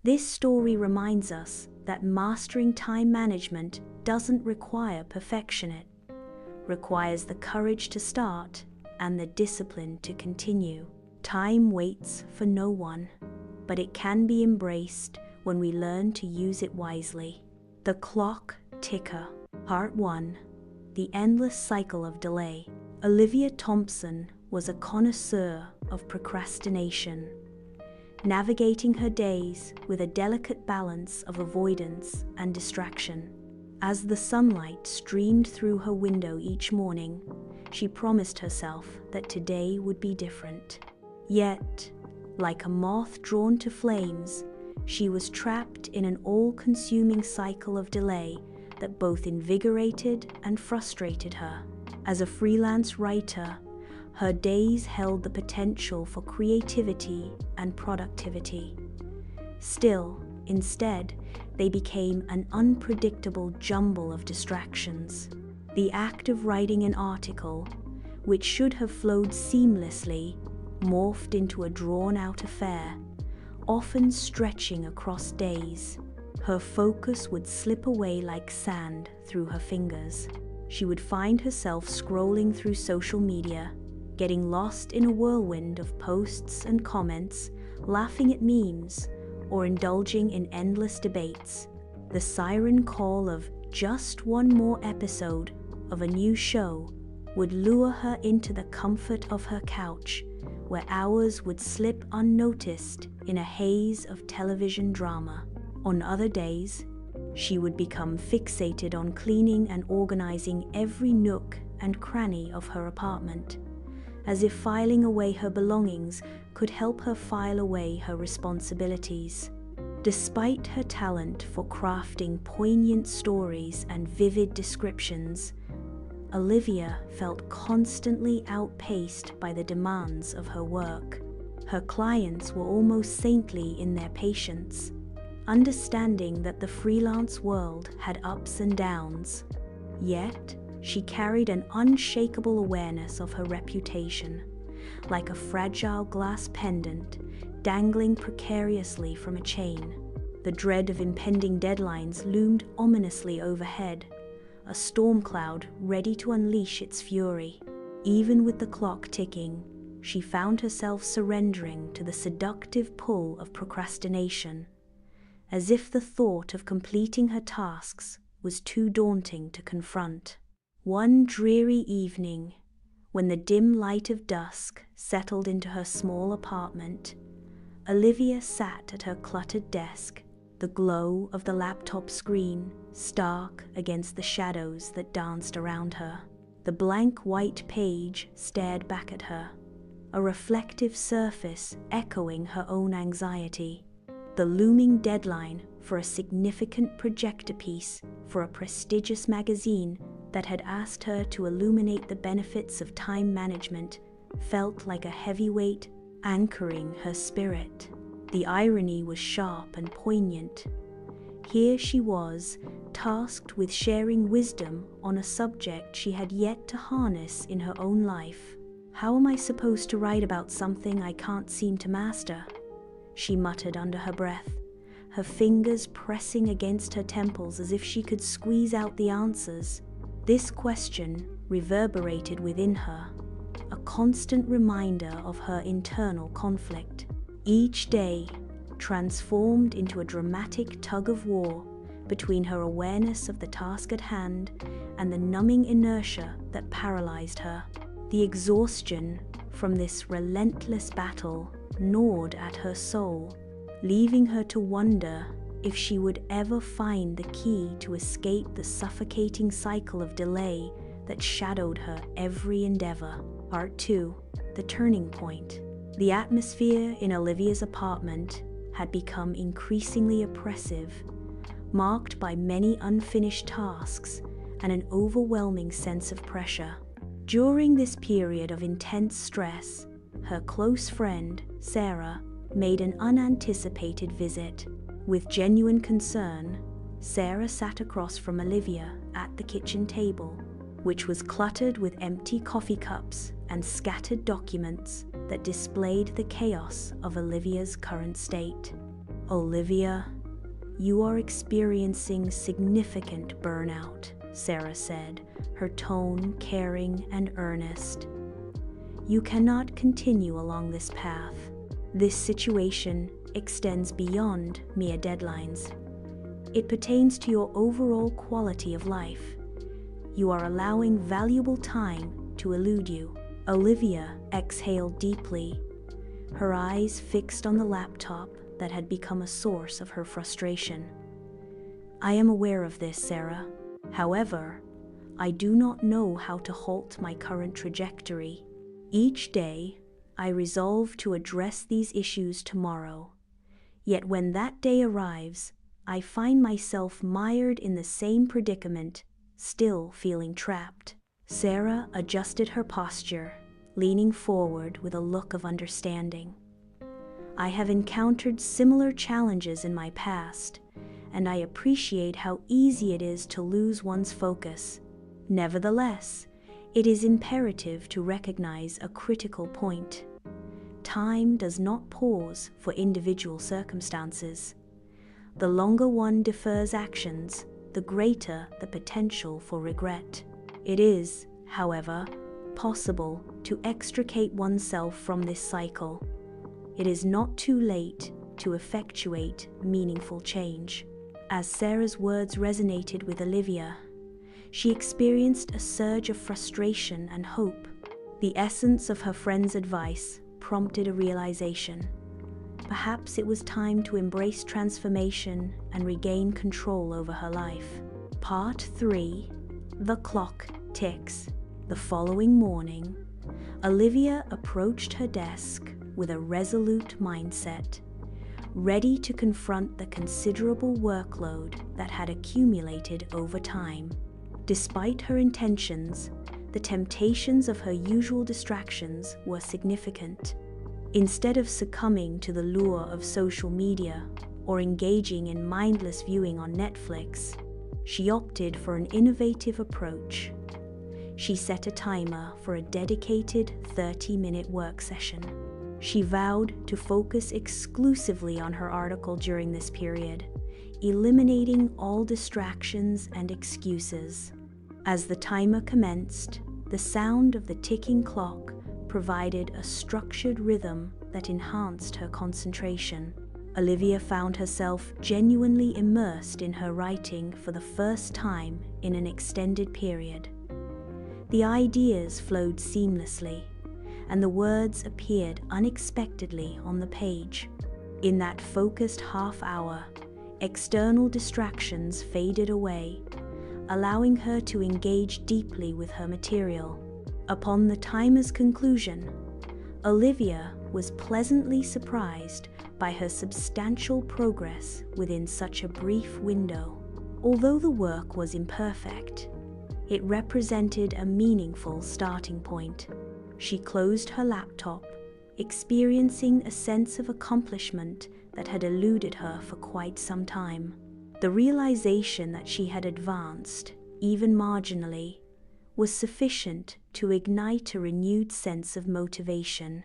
This story reminds us that mastering time management doesn't require perfection. It requires the courage to start and the discipline to continue. Time waits for no one, but it can be embraced when we learn to use it wisely. The clock ticker. Part 1. The endless cycle of delay. Olivia Thompson was a connoisseur of procrastination, navigating her days with a delicate balance of avoidance and distraction. As the sunlight streamed through her window each morning, she promised herself that today would be different. Yet, like a moth drawn to flames, she was trapped in an all-consuming cycle of delay that both invigorated and frustrated her. As a freelance writer, her days held the potential for creativity and productivity. Still, instead, they became an unpredictable jumble of distractions. The act of writing an article, which should have flowed seamlessly, morphed into a drawn-out affair, often stretching across days. Her focus would slip away like sand through her fingers. She would find herself scrolling through social media, getting lost in a whirlwind of posts and comments, laughing at memes, or indulging in endless debates. The siren call of just one more episode of a new show would lure her into the comfort of her couch, where hours would slip unnoticed in a haze of television drama. On other days, she would become fixated on cleaning and organizing every nook and cranny of her apartment, as if filing away her belongings could help her file away her responsibilities. Despite her talent for crafting poignant stories and vivid descriptions, Olivia felt constantly outpaced by the demands of her work. Her clients were almost saintly in their patience, understanding that the freelance world had ups and downs. Yet, she carried an unshakable awareness of her reputation, like a fragile glass pendant dangling precariously from a chain. The dread of impending deadlines loomed ominously overhead, a storm cloud ready to unleash its fury. Even with the clock ticking, she found herself surrendering to the seductive pull of procrastination, as if the thought of completing her tasks was too daunting to confront. One dreary evening, when the dim light of dusk settled into her small apartment, Olivia sat at her cluttered desk, the glow of the laptop screen stark against the shadows that danced around her. The blank white page stared back at her, a reflective surface echoing her own anxiety. The looming deadline for a significant projector piece for a prestigious magazine that had asked her to illuminate the benefits of time management felt like a heavy weight anchoring her spirit. The irony was sharp and poignant. Here she was, tasked with sharing wisdom on a subject she had yet to harness in her own life. "How am I supposed to write about something I can't seem to master?" she muttered under her breath, her fingers pressing against her temples as if she could squeeze out the answers. This question reverberated within her, a constant reminder of her internal conflict. Each day transformed into a dramatic tug-of-war between her awareness of the task at hand and the numbing inertia that paralyzed her. The exhaustion from this relentless battle gnawed at her soul, leaving her to wonder if she would ever find the key to escape the suffocating cycle of delay that shadowed her every endeavor. Part 2. The turning point. The atmosphere in Olivia's apartment had become increasingly oppressive, marked by many unfinished tasks and an overwhelming sense of pressure. During this period of intense stress, her close friend, Sarah, made an unanticipated visit. With genuine concern, Sarah sat across from Olivia at the kitchen table, which was cluttered with empty coffee cups and scattered documents that displayed the chaos of Olivia's current state. "Olivia, you are experiencing significant burnout," Sarah said, her tone caring and earnest. "You cannot continue along this path. This situation extends beyond mere deadlines. It pertains to your overall quality of life. You are allowing valuable time to elude you." Olivia exhaled deeply, her eyes fixed on the laptop that had become a source of her frustration. "I am aware of this, Sarah. However, I do not know how to halt my current trajectory. Each day, I resolve to address these issues tomorrow. Yet when that day arrives, I find myself mired in the same predicament, still feeling trapped." Sarah adjusted her posture, leaning forward with a look of understanding. "I have encountered similar challenges in my past, and I appreciate how easy it is to lose one's focus. Nevertheless, it is imperative to recognize a critical point. Time does not pause for individual circumstances. The longer one defers actions, the greater the potential for regret. It is, however, possible to extricate oneself from this cycle. It is not too late to effectuate meaningful change." As Sarah's words resonated with Olivia, she experienced a surge of frustration and hope. The essence of her friend's advice prompted a realization. Perhaps it was time to embrace transformation and regain control over her life. Part 3. The clock ticks. The following morning, Olivia approached her desk with a resolute mindset, ready to confront the considerable workload that had accumulated over time. Despite her intentions, the temptations of her usual distractions were significant. Instead of succumbing to the lure of social media or engaging in mindless viewing on Netflix, she opted for an innovative approach. She set a timer for a dedicated 30-minute work session. She vowed to focus exclusively on her article during this period, eliminating all distractions and excuses. As the timer commenced, the sound of the ticking clock provided a structured rhythm that enhanced her concentration. Olivia found herself genuinely immersed in her writing for the first time in an extended period. The ideas flowed seamlessly, and the words appeared unexpectedly on the page. In that focused half hour, external distractions faded away, allowing her to engage deeply with her material. Upon the timer's conclusion, Olivia was pleasantly surprised by her substantial progress within such a brief window. Although the work was imperfect, it represented a meaningful starting point. She closed her laptop, experiencing a sense of accomplishment that had eluded her for quite some time. The realization that she had advanced, even marginally, was sufficient to ignite a renewed sense of motivation.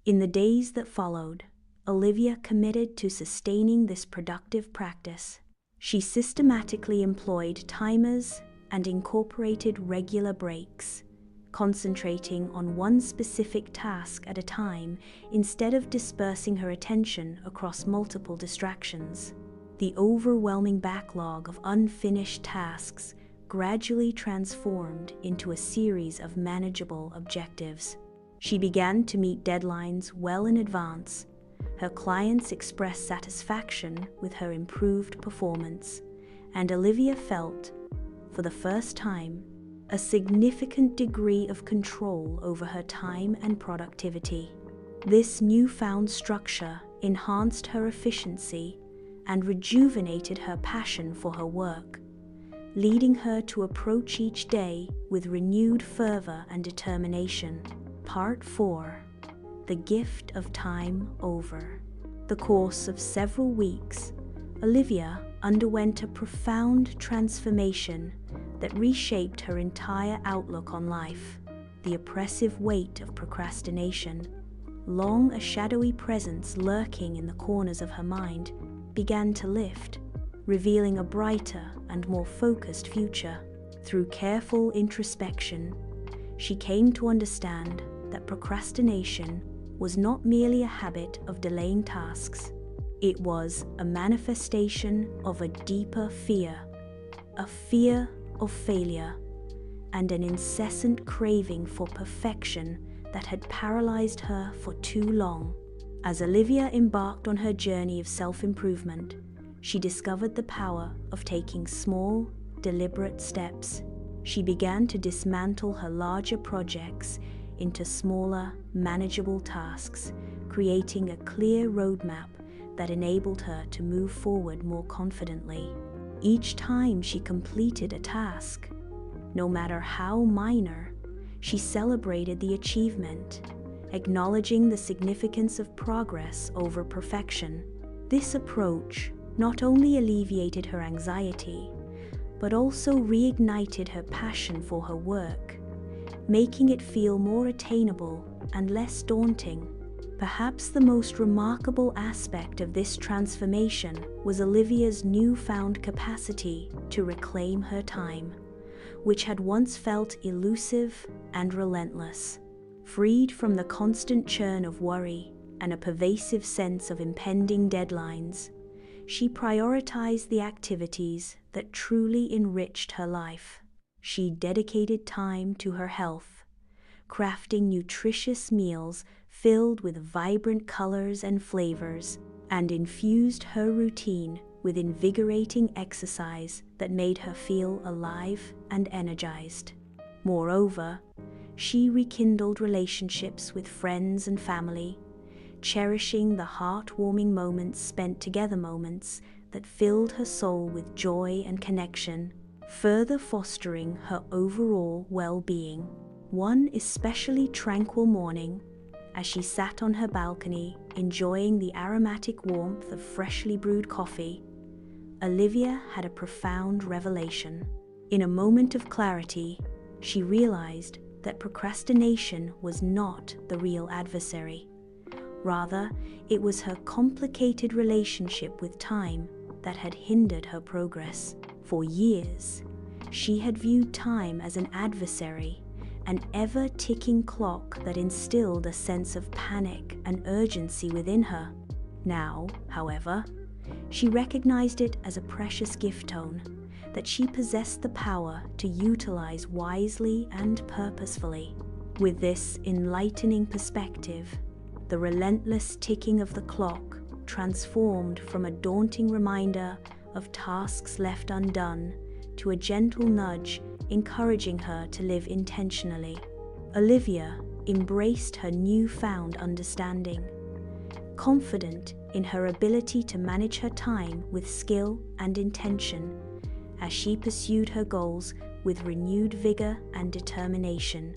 In the days that followed, Olivia committed to sustaining this productive practice. She systematically employed timers and incorporated regular breaks, concentrating on one specific task at a time instead of dispersing her attention across multiple distractions. The overwhelming backlog of unfinished tasks gradually transformed into a series of manageable objectives. She began to meet deadlines well in advance. Her clients expressed satisfaction with her improved performance, and Olivia felt, for the first time, a significant degree of control over her time and productivity. This newfound structure enhanced her efficiency and rejuvenated her passion for her work, leading her to approach each day with renewed fervor and determination. Part 4. The Gift of Time Over. The course of several weeks, Olivia underwent a profound transformation that reshaped her entire outlook on life. The oppressive weight of procrastination, long a shadowy presence lurking in the corners of her mind, began to lift, revealing a brighter and more focused future. Through careful introspection, she came to understand that procrastination was not merely a habit of delaying tasks. It was a manifestation of a deeper fear, a fear of failure, and an incessant craving for perfection that had paralyzed her for too long. As Olivia embarked on her journey of self-improvement, she discovered the power of taking small, deliberate steps. She began to dismantle her larger projects into smaller, manageable tasks, creating a clear roadmap that enabled her to move forward more confidently. Each time she completed a task, no matter how minor, she celebrated the achievement, acknowledging the significance of progress over perfection. This approach not only alleviated her anxiety, but also reignited her passion for her work, making it feel more attainable and less daunting. Perhaps the most remarkable aspect of this transformation was Olivia's newfound capacity to reclaim her time, which had once felt elusive and relentless. Freed from the constant churn of worry and a pervasive sense of impending deadlines, she prioritized the activities that truly enriched her life. She dedicated time to her health, crafting nutritious meals filled with vibrant colors and flavors, and infused her routine with invigorating exercise that made her feel alive and energized. Moreover, she rekindled relationships with friends and family, cherishing the heartwarming moments spent together, moments that filled her soul with joy and connection, further fostering her overall well-being. One especially tranquil morning, as she sat on her balcony enjoying the aromatic warmth of freshly brewed coffee, Olivia had a profound revelation. In a moment of clarity, she realized that procrastination was not the real adversary. Rather, it was her complicated relationship with time that had hindered her progress. For years, she had viewed time as an adversary, an ever-ticking clock that instilled a sense of panic and urgency within her. Now, however, she recognized it as a precious gift-tone that she possessed the power to utilize wisely and purposefully. With this enlightening perspective, the relentless ticking of the clock transformed from a daunting reminder of tasks left undone to a gentle nudge encouraging her to live intentionally. Olivia embraced her newfound understanding, confident in her ability to manage her time with skill and intention, as she pursued her goals with renewed vigor and determination.